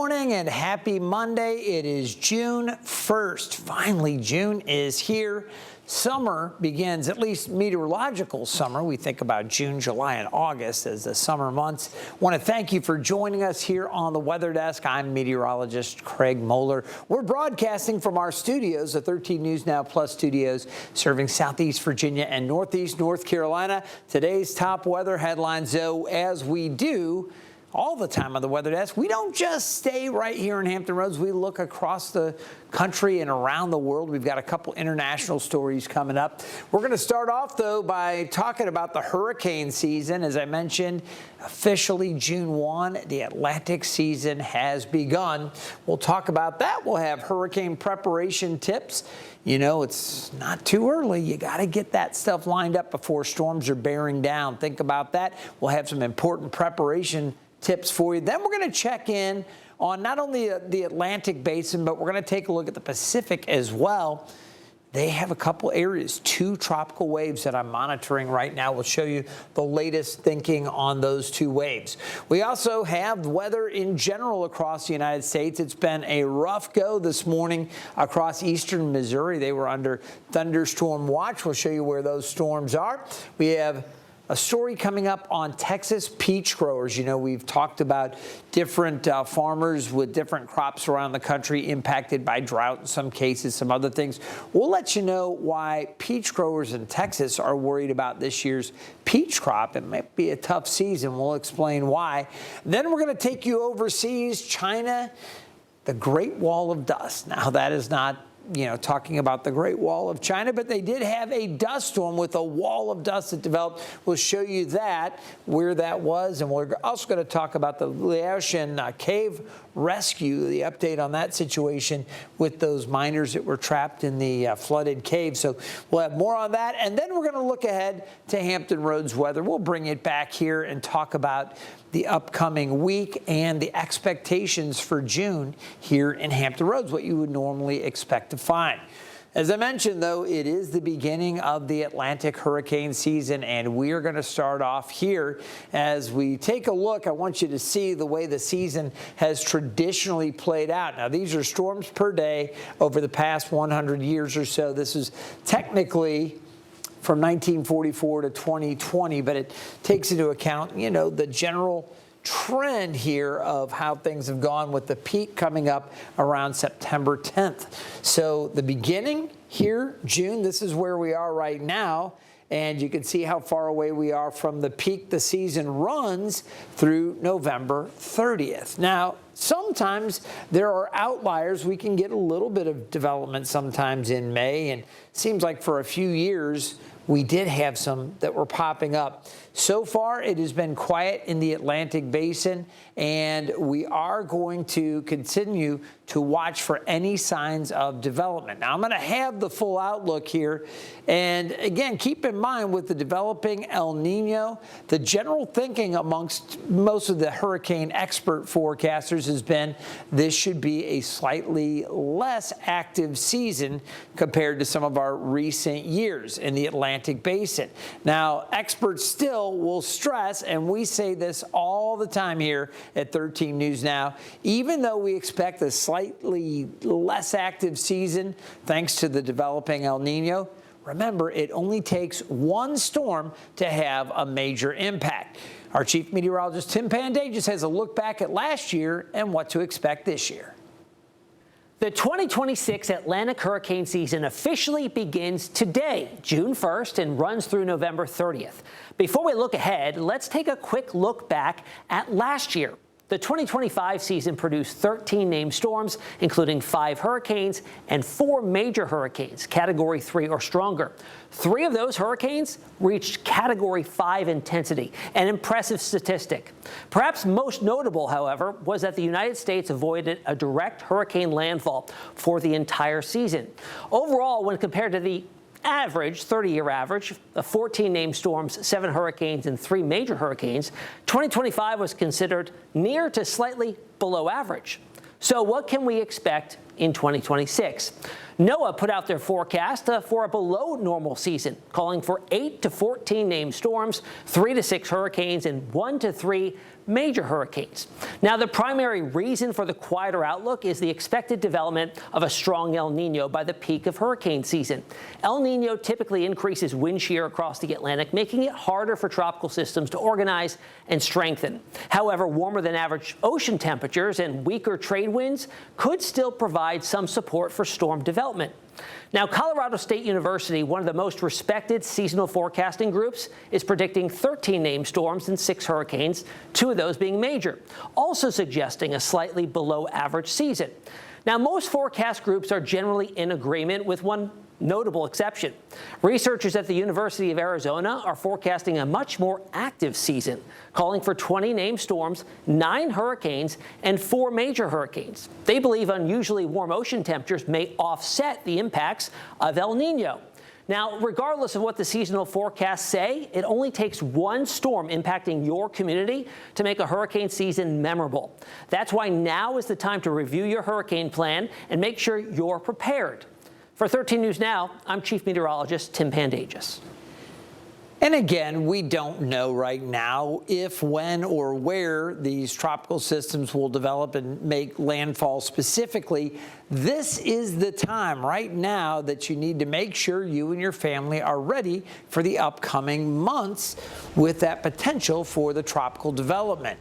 morning and happy Monday. It is June 1st. Finally, June is here. Summer begins, at least meteorological summer. We think about June, July, and August as the summer months. Want to thank you for joining us here on the Weather Desk. I'm meteorologist Craig Moeller. We're broadcasting from our studios, the 13 News Now Plus studios, serving Southeast Virginia and Northeast North Carolina. Today's top weather headlines, though, as we do all the time on the Weather Desk, we don't just stay right here in Hampton Roads. We look across the country and around the world. We've got a couple international stories coming up. We're going to start off, though, by talking about the hurricane season. As I mentioned, officially June 1, the Atlantic season has begun. We'll talk about that. We'll have hurricane preparation tips. You know, it's not too early. You got to get that stuff lined up before storms are bearing down. Think about that. We'll have some important preparation tips for you. Then we're going to check in on not only the Atlantic basin, but we're going to take a look at the Pacific as well. They have a couple areas, 2 tropical waves that I'm monitoring right now. We'll show you the latest thinking on those 2 waves. We also have weather in general across the United States. It's been a rough go this morning across eastern Missouri. They were under thunderstorm watch. We'll show you where those storms are. We have a story coming up on Texas peach growers. You know, we've talked about different farmers with different crops around the country impacted by drought in some cases, some other things. We'll let you know why peach growers in Texas are worried about this year's peach crop. It might be a tough season. We'll explain why. Then we're going to take you overseas, China, the Great Wall of Dust. Now, that is not talking about the Great Wall of China, but they did have a dust storm with a wall of dust that developed. We'll show you that, where that was, and we're also going to talk about the Laotian cave rescue, the update on that situation with those miners that were trapped in the flooded cave. So we'll have more on that, and then we're going to look ahead to Hampton Roads weather. We'll bring it back here and talk about the upcoming week and the expectations for June here in Hampton Roads, what you would normally expect to find. As I mentioned, though, it is the beginning of the Atlantic hurricane season, and we are going to start off here. As we take a look, I want you to see the way the season has traditionally played out. Now, these are storms per day over the past 100 years or so. This is technically from 1944 to 2020, but it takes into account, the general trend here of how things have gone, with the peak coming up around September 10th. So the beginning here, June, this is where we are right now. And you can see how far away we are from the peak. The season runs through November 30th. Now, sometimes there are outliers. We can get a little bit of development sometimes in May. And it seems like for a few years, we did have some that were popping up. So far, it has been quiet in the Atlantic basin, and we are going to continue to watch for any signs of development. Now, I'm going to have the full outlook here. And again, keep in mind, with the developing El Nino, the general thinking amongst most of the hurricane expert forecasters has been this should be a slightly less active season compared to some of our recent years in the Atlantic basin. Now, experts still will stress, and we say this all the time here at 13 News Now, even though we expect a slightly less active season thanks to the developing El Nino, remember, it only takes one storm to have a major impact. Our chief meteorologist, Tim Pandages, has a look back at last year and what to expect this year. The 2026 Atlantic hurricane season officially begins today, June 1st, and runs through November 30th. Before we look ahead, let's take a quick look back at last year. The 2025 season produced 13 named storms, including 5 hurricanes and 4 major hurricanes, Category 3 or stronger. 3 of those hurricanes reached Category 5 intensity, an impressive statistic. Perhaps most notable, however, was that the United States avoided a direct hurricane landfall for the entire season. Overall, when compared to the 30-year average of 14 named storms, 7 hurricanes, and 3 major hurricanes, 2025 was considered near to slightly below average. So what can we expect in 2026? NOAA put out their forecast for a below normal season, calling for 8 to 14 named storms, 3 to 6 hurricanes, and 1 to 3 major hurricanes. Now, the primary reason for the quieter outlook is the expected development of a strong El Nino by the peak of hurricane season. El Nino typically increases wind shear across the Atlantic, making it harder for tropical systems to organize and strengthen. However, warmer than average ocean temperatures and weaker trade winds could still provide some support for storm development. Now, Colorado State University, one of the most respected seasonal forecasting groups, is predicting 13 named storms and 6 hurricanes, 2 of those being major, also suggesting a slightly below average season. Now, most forecast groups are generally in agreement, with one notable exception. Researchers at the University of Arizona are forecasting a much more active season, calling for 20 named storms, 9 hurricanes, and 4 major hurricanes. They believe unusually warm ocean temperatures may offset the impacts of El Nino. Now, regardless of what the seasonal forecasts say, it only takes one storm impacting your community to make a hurricane season memorable. That's why now is the time to review your hurricane plan and make sure you're prepared. For 13 News Now, I'm Chief Meteorologist Tim Pandages. And again, we don't know right now if, when, or where these tropical systems will develop and make landfall specifically. This is the time right now that you need to make sure you and your family are ready for the upcoming months with that potential for the tropical development.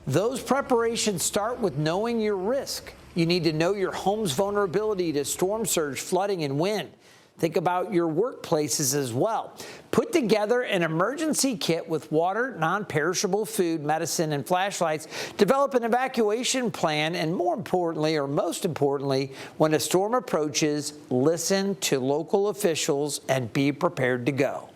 Those preparations start with knowing your risk. You need to know your home's vulnerability to storm surge, flooding, and wind. Think about your workplaces as well. Put together an emergency kit with water, non-perishable food, medicine, and flashlights. Develop an evacuation plan, and more importantly, or most importantly, when a storm approaches, listen to local officials and be prepared to go.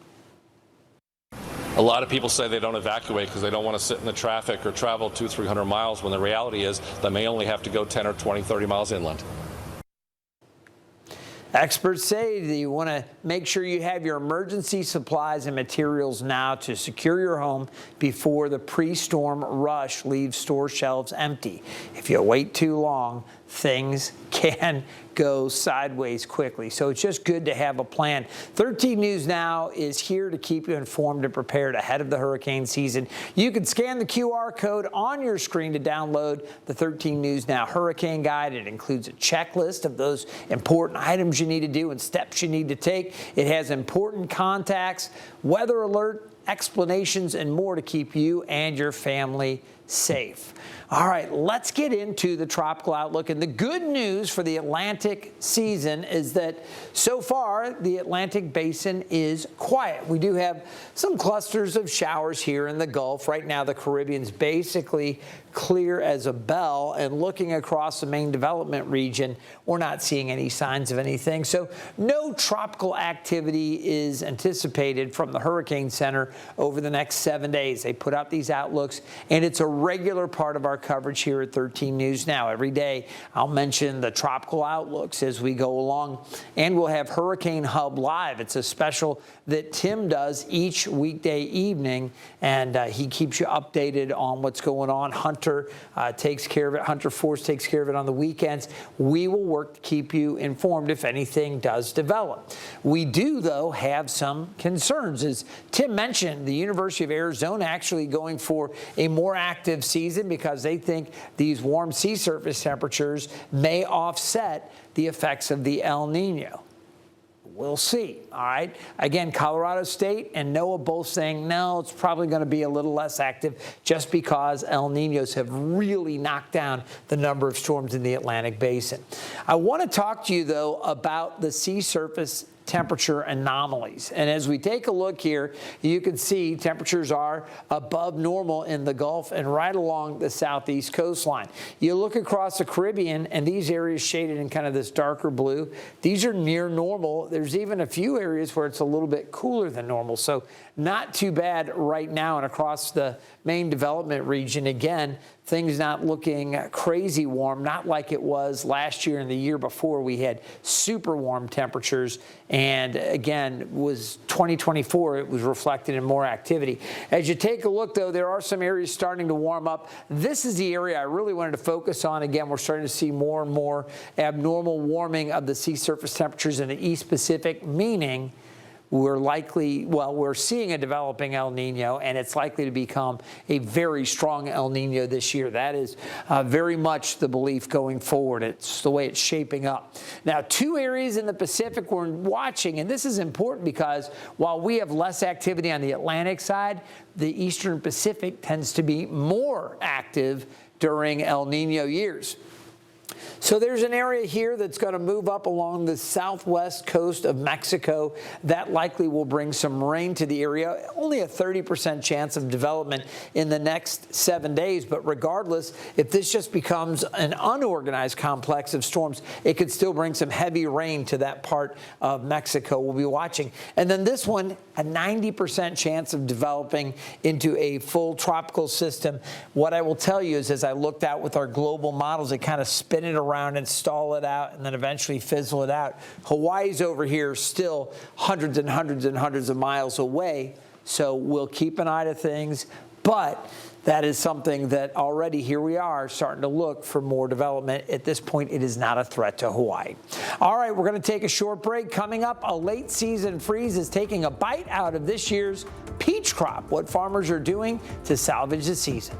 A lot of people say they don't evacuate because they don't want to sit in the traffic or travel 200-300 miles, when the reality is they may only have to go 10 or 20, 30 miles inland. Experts say that you want to make sure you have your emergency supplies and materials now to secure your home before the pre-storm rush leaves store shelves empty. If you wait too long, things can go sideways quickly. So it's just good to have a plan. 13 News Now is here to keep you informed and prepared ahead of the hurricane season. You can scan the QR code on your screen to download the 13 News Now Hurricane Guide. It includes a checklist of those important items you need to do and steps you need to take. It has important contacts, weather alert, explanations, and more to keep you and your family safe. All right, let's get into the tropical outlook. And the good news for the Atlantic season is that so far the Atlantic basin is quiet. We do have some clusters of showers here in the Gulf. Right now the Caribbean's basically clear as a bell, and looking across the main development region, we're not seeing any signs of anything. So no tropical activity is anticipated from the Hurricane Center over the next 7 days. They put out these outlooks, and it's a regular part of our coverage here at 13 News Now. Every day I'll mention the tropical outlooks as we go along, and we'll have Hurricane Hub Live. It's a special that Tim does each weekday evening, and he keeps you updated on what's going on. Hunter takes care of it. Hunter Force takes care of it on the weekends. We will work to keep you informed if anything does develop. We do, though, have some concerns. As Tim mentioned, the University of Arizona actually going for a more active season because they think these warm sea surface temperatures may offset the effects of the El Nino. We'll see. All right. Again, Colorado State and NOAA both saying, no, it's probably going to be a little less active just because El Ninos have really knocked down the number of storms in the Atlantic basin. I want to talk to you, though, about the sea surface temperature anomalies. And as we take a look here, you can see temperatures are above normal in the Gulf and right along the southeast coastline. You look across the Caribbean, and these areas shaded in kind of this darker blue, these are near normal. There's even a few areas where it's a little bit cooler than normal. So not too bad right now, and across the main development region, again, things not looking crazy warm, not like it was last year and the year before. We had super warm temperatures, and again, was 2024, it was reflected in more activity. As you take a look, though, there are some areas starting to warm up. This is the area I really wanted to focus on. Again, we're starting to see more and more abnormal warming of the sea surface temperatures in the East Pacific, meaning we're seeing a developing El Nino, and it's likely to become a very strong El Nino this year. That is very much the belief going forward. It's the way it's shaping up. Now, two areas in the Pacific we're watching, and this is important because while we have less activity on the Atlantic side, the Eastern Pacific tends to be more active during El Nino years. So there's an area here that's going to move up along the southwest coast of Mexico. That likely will bring some rain to the area. Only a 30% chance of development in the next 7 days. But regardless, if this just becomes an unorganized complex of storms, it could still bring some heavy rain to that part of Mexico we'll be watching. And then this one, a 90% chance of developing into a full tropical system. What I will tell you is, as I looked out with our global models, it kind of spin it around and stall it out and then eventually fizzle it out. Hawaii's over here still hundreds and hundreds and hundreds of miles away, so we'll keep an eye to things. But that is something that already here we are starting to look for more development. At this point, it is not a threat to Hawaii. All right, we're going to take a short break. Coming up, a late season freeze is taking a bite out of this year's peach crop. What farmers are doing to salvage the season.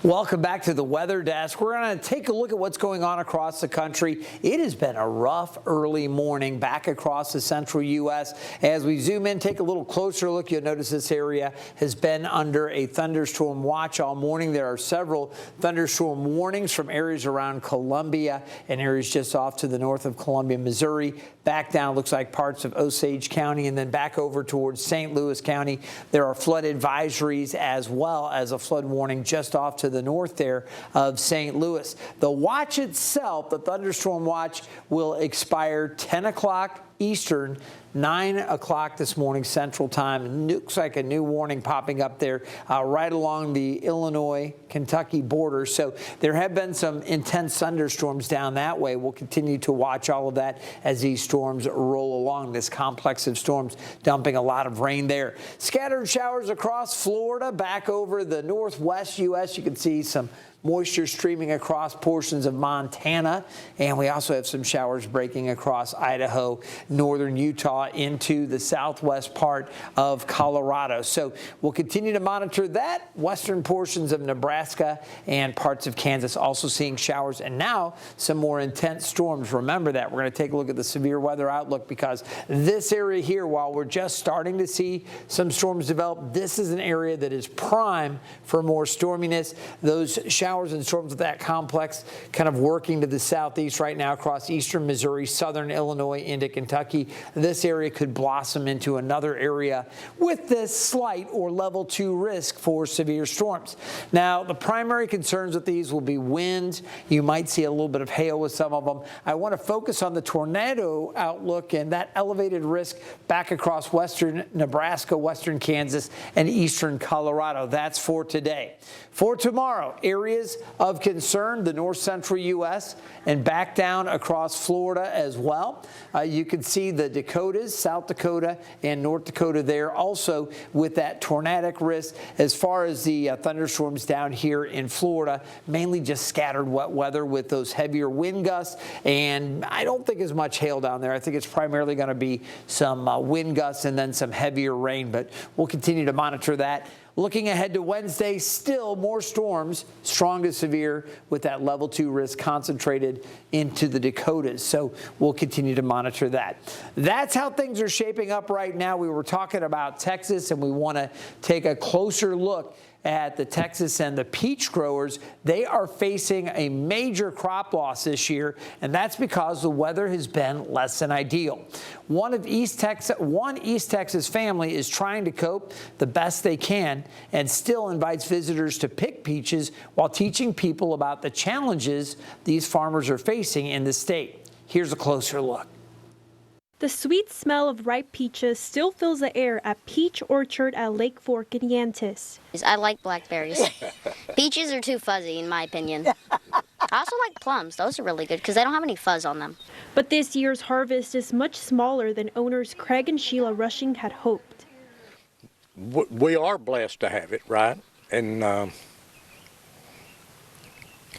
Welcome back to the Weather Desk. We're going to take a look at what's going on across the country. It has been a rough early morning back across the central U.S. As we zoom in, take a little closer look, you'll notice this area has been under a thunderstorm watch all morning. There are several thunderstorm warnings from areas around Columbia and areas just off to the north of Columbia, Missouri. Back down, looks like parts of Osage County, and then back over towards St. Louis County. There are flood advisories as well as a flood warning just off to the north there of St. Louis. The watch itself, the thunderstorm watch, will expire 10 o'clock Eastern, 9 o'clock this morning Central Time. Looks like a new warning popping up there right along the Illinois-Kentucky border. So there have been some intense thunderstorms down that way. We'll continue to watch all of that as these storms roll along. This complex of storms dumping a lot of rain there. Scattered showers across Florida, back over the northwest U.S. You can see some moisture streaming across portions of Montana, and we also have some showers breaking across Idaho northern Utah into the southwest part of Colorado. So we'll continue to monitor that. Western portions of Nebraska and parts of Kansas also seeing showers, and now some more intense storms. Remember that. We're going to take a look at the severe weather outlook, because this area here, while we're just starting to see some storms develop, this is an area that is prime for more storminess. Those showers and storms with that complex kind of working to the southeast right now across eastern Missouri, southern Illinois into Kentucky. This area could blossom into another area with this slight or level 2 risk for severe storms. Now, the primary concerns with these will be wind. You might see a little bit of hail with some of them. I want to focus on the tornado outlook and that elevated risk back across western Nebraska, western Kansas, and eastern Colorado. That's for today. For tomorrow, areas of concern, the north central U.S. and back down across Florida as well. You can see the Dakotas, South Dakota, and North Dakota there also with that tornadic risk. As far as the thunderstorms down here in Florida, mainly just scattered wet weather with those heavier wind gusts, and I don't think as much hail down there. I think it's primarily going to be some wind gusts and then some heavier rain, but we'll continue to monitor that. Looking ahead to Wednesday, still more storms, strong to severe, with that level 2 risk concentrated into the Dakotas. So we'll continue to monitor that. That's how things are shaping up right now. We were talking about Texas, and we want to take a closer look at the Texas and the peach growers. They are facing a major crop loss this year, and that's because the weather has been less than ideal. One East Texas family is trying to cope the best they can and still invites visitors to pick peaches while teaching people about the challenges these farmers are facing in the state. Here's a closer look. The sweet smell of ripe peaches still fills the air at Peach Orchard at Lake Fork in Yantis. I like blackberries. Peaches are too fuzzy, in my opinion. I also like plums. Those are really good because they don't have any fuzz on them. But this year's harvest is much smaller than owners Craig and Sheila Rushing had hoped. We are blessed to have it, right? And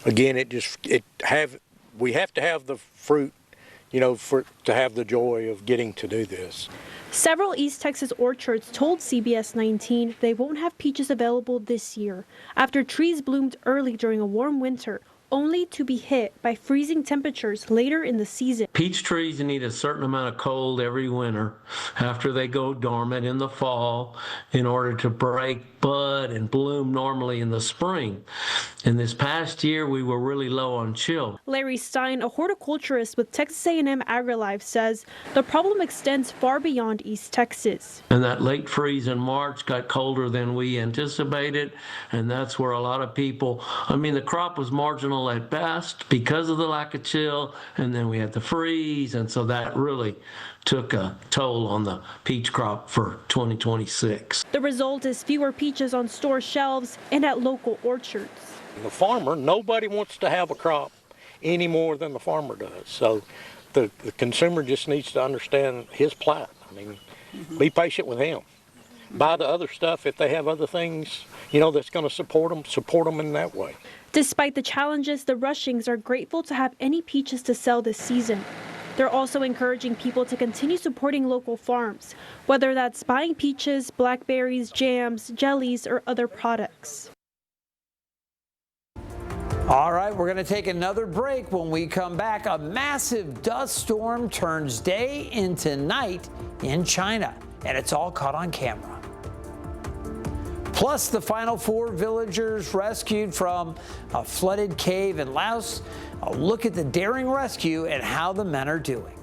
again, we have to have the fruit, you know, to have the joy of getting to do this. Several East Texas orchards told CBS 19 they won't have peaches available this year after trees bloomed early during a warm winter, only to be hit by freezing temperatures later in the season. Peach trees need a certain amount of cold every winter after they go dormant in the fall in order to break bud and bloom normally in the spring. And this past year, we were really low on chill. Larry Stein, a horticulturist with Texas A&M AgriLife, says the problem extends far beyond East Texas. And that late freeze in March got colder than we anticipated, and that's where a lot of people, the crop was marginal at best because of the lack of chill, and then we had the freeze, and so that really took a toll on the peach crop for 2026. The result is fewer peaches on store shelves and at local orchards. The farmer, nobody wants to have a crop any more than the farmer does. So the consumer just needs to understand his plight. Be patient with him. Buy the other stuff if they have other things, that's going to support them in that way. Despite the challenges, the Rushings are grateful to have any peaches to sell this season. They're also encouraging people to continue supporting local farms, whether that's buying peaches, blackberries, jams, jellies, or other products. All right, we're going to take another break. When we come back, a massive dust storm turns day into night in China, and it's all caught on camera. Plus, the final 4 villagers rescued from a flooded cave in Laos. A look at the daring rescue and how the men are doing.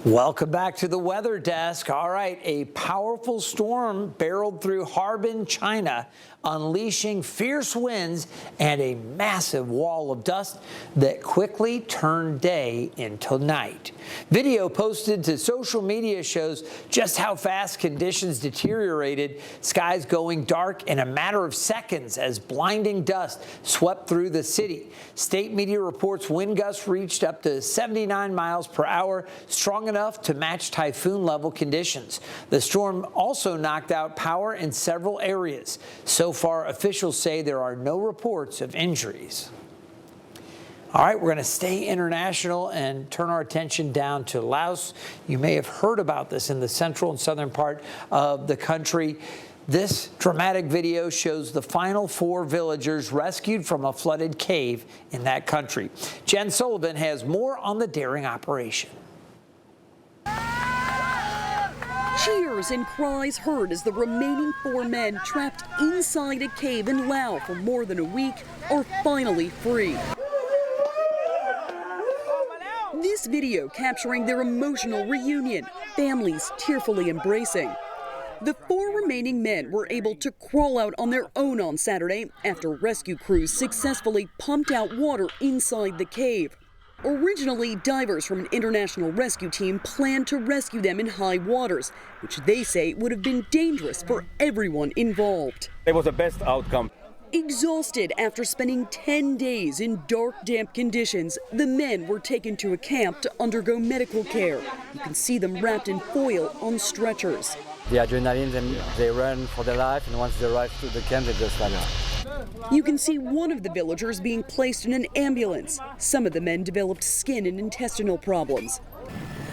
Welcome back to the weather desk. All right, a powerful storm barreled through Harbin, China, unleashing fierce winds and a massive wall of dust that quickly turned day into night. Video posted to social media shows just how fast conditions deteriorated, skies going dark in a matter of seconds as blinding dust swept through the city. State media reports wind gusts reached up to 79 miles per hour, strong enough to match typhoon-level conditions. The storm also knocked out power in several areas. So far, officials say there are no reports of injuries. All right, we're going to stay international and turn our attention down to Laos. You may have heard about this in the central and southern part of the country. This dramatic video shows the final 4 villagers rescued from a flooded cave in that country. Jen Sullivan has more on the daring operation. Cheers and cries heard as the remaining 4 men trapped inside a cave in Laos for more than a week are finally free. This video capturing their emotional reunion, families tearfully embracing. The 4 remaining men were able to crawl out on their own on Saturday after rescue crews successfully pumped out water inside the cave. Originally, divers from an international rescue team planned to rescue them in high waters, which they say would have been dangerous for everyone involved. It was the best outcome. Exhausted after spending 10 days in dark, damp conditions, the men were taken to a camp to undergo medical care. You can see them wrapped in foil on stretchers. The adrenaline, they run for their life, and once they arrive to the camp, they just run out. You can see one of the villagers being placed in an ambulance. Some of the men developed skin and intestinal problems.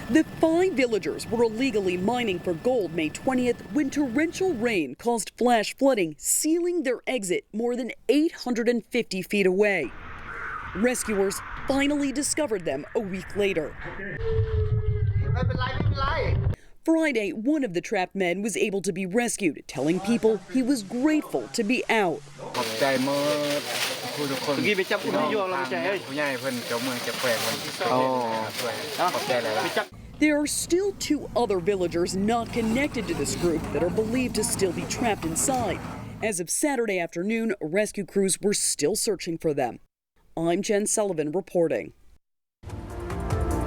The 5 villagers were illegally mining for gold May 20th when torrential rain caused flash flooding, sealing their exit more than 850 feet away. Rescuers finally discovered them a week later. Friday, one of the trapped men was able to be rescued, telling people he was grateful to be out. There are still 2 other villagers not connected to this group that are believed to still be trapped inside. As of Saturday afternoon, rescue crews were still searching for them. I'm Jen Sullivan reporting.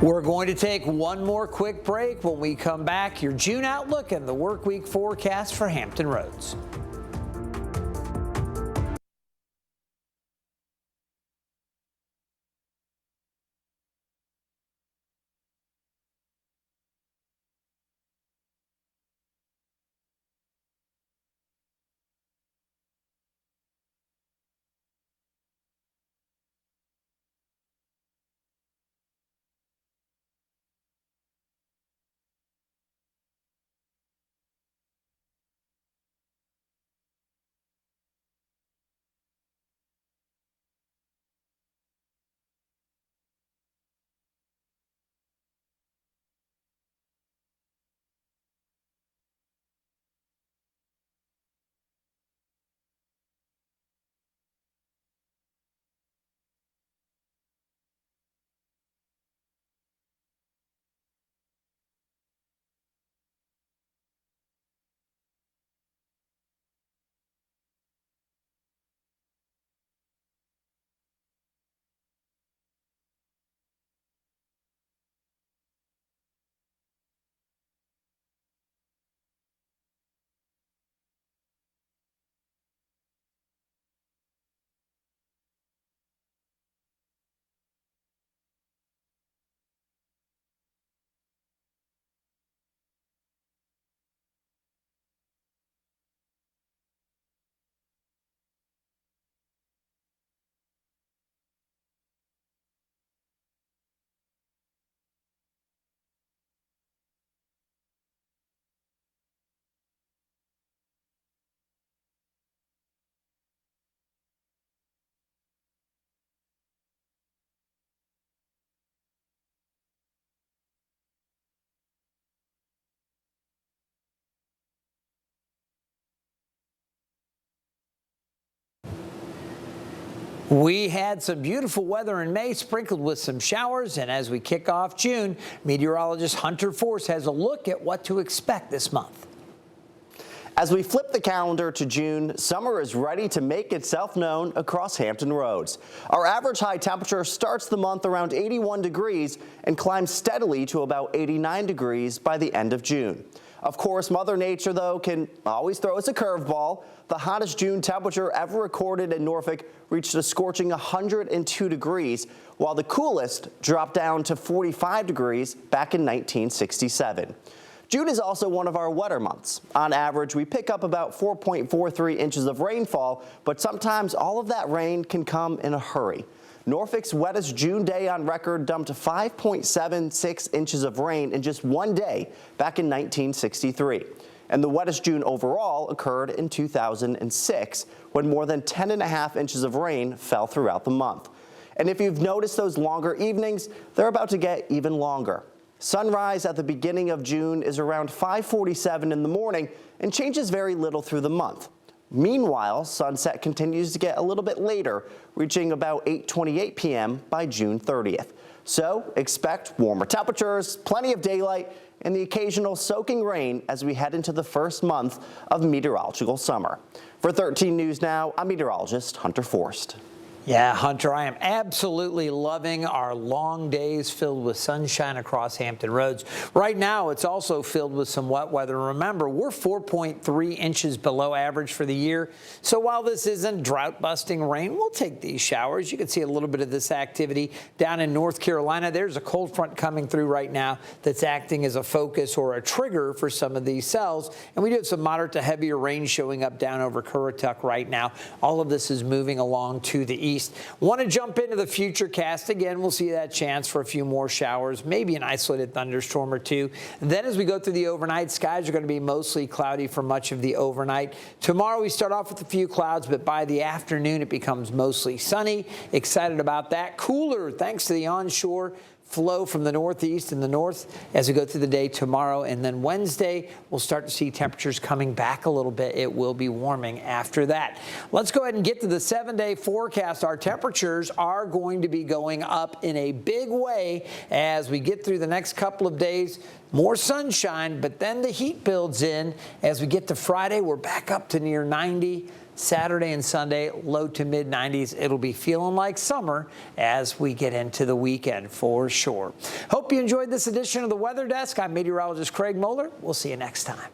We're going to take one more quick break. When we come back, your June outlook and the work week forecast for Hampton Roads. We had some beautiful weather in May, sprinkled with some showers, and as we kick off June, meteorologist Hunter Force has a look at what to expect this month. As we flip the calendar to June, summer is ready to make itself known across Hampton roads. Our average high temperature starts the month around 81 degrees and climbs steadily to about 89 degrees by the end of June. Of course, Mother Nature, though, can always throw us a curveball. The hottest June temperature ever recorded in Norfolk reached a scorching 102 degrees, while the coolest dropped down to 45 degrees back in 1967. June is also one of our wetter months. On average, we pick up about 4.43 inches of rainfall, but sometimes all of that rain can come in a hurry. Norfolk's wettest June day on record dumped 5.76 inches of rain in just one day back in 1963. And the wettest June overall occurred in 2006, when more than 10.5 inches of rain fell throughout the month. And if you've noticed those longer evenings, they're about to get even longer. Sunrise at the beginning of June is around 5:47 in the morning and changes very little through the month. Meanwhile, sunset continues to get a little bit later, reaching about 8:28 p.m. by June 30th. So expect warmer temperatures, plenty of daylight, and the occasional soaking rain as we head into the first month of meteorological summer. For 13 News Now, I'm meteorologist Hunter Forst. Yeah, Hunter, I am absolutely loving our long days filled with sunshine across Hampton roads. Right now, it's also filled with some wet weather. Remember, we're 4.3 inches below average for the year. So while this isn't drought-busting rain, we'll take these showers. You can see a little bit of this activity down in North Carolina. There's a cold front coming through right now that's acting as a focus or a trigger for some of these cells. And we do have some moderate to heavier rain showing up down over Currituck right now. All of this is moving along to the east. Want to jump into the future cast again? We'll see that chance for a few more showers, maybe an isolated thunderstorm or two. Then as we go through the overnight, skies are going to be mostly cloudy for much of the overnight. Tomorrow we start off with a few clouds, but by the afternoon it becomes mostly sunny. Excited about that. Cooler thanks to the onshore flow from the northeast and the north as we go through the day tomorrow. And then Wednesday, we'll start to see temperatures coming back a little bit. It will be warming after that. Let's go ahead and get to the 7-day forecast. Our temperatures are going to be going up in a big way as we get through the next couple of days. More sunshine, but then the heat builds in. As we get to Friday, we're back up to near 90. Saturday and Sunday, low to mid 90s. It'll be feeling like summer as we get into the weekend for sure. Hope you enjoyed this edition of the Weather Desk. I'm meteorologist Craig Moeller. We'll see you next time.